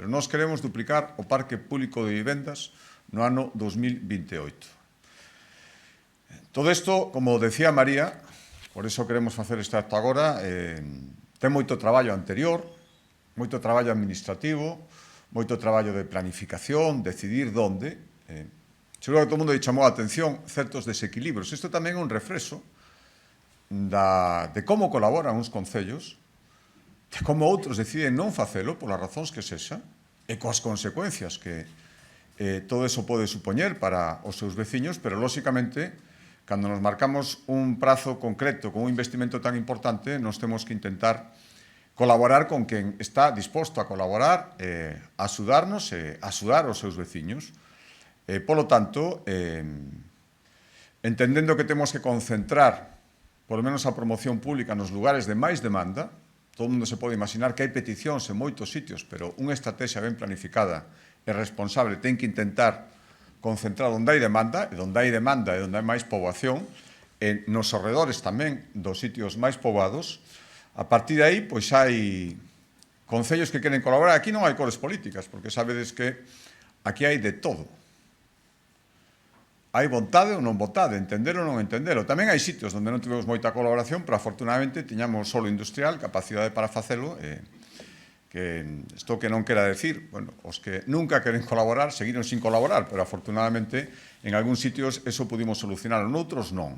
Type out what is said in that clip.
pero nós queremos duplicar o parque público de vivendas no ano 2028. Todo isto, como decía María, por iso queremos facer este acto agora, ten moito traballo anterior, moito traballo administrativo, moito traballo de planificación, decidir onde. Seguro que todo o mundo lle chamou a atención certos desequilibrios. Isto tamén é un reflexo de como colaboran uns concellos, de como outros deciden non facelo, polas razóns que sexa, e coas consecuencias que todo eso pode supoñer para os seus veciños, pero, lóxicamente, cando nos marcamos un prazo concreto con un investimento tan importante, nos temos que intentar colaborar con quen está disposto a colaborar, a axudarnos e a axudar os seus veciños. Polo tanto, entendendo que temos que concentrar, polo menos a promoción pública, nos lugares de máis demanda, todo o mundo se pode imaginar que hai peticións en moitos sitios, pero unha estrategia ben planificada e responsable ten que intentar concentrar onde hai demanda, e onde hai demanda e onde hai máis poboación, e nos arredores tamén dos sitios máis poboados. A partir de aí, pois hai concellos que queren colaborar. Aquí non hai cores políticas, porque sabedes que aquí hai de todo. Hai vontade ou non vontade, entender ou non entendelo. Tamén hai sitios onde non tivemos moita colaboración, pero afortunadamente tiñamos solo industrial, capacidade para facelo, que isto que non quera decir, bueno, os que nunca queren colaborar seguiron sin colaborar, pero afortunadamente en algúns sitios eso pudimos solucionar, noutros non.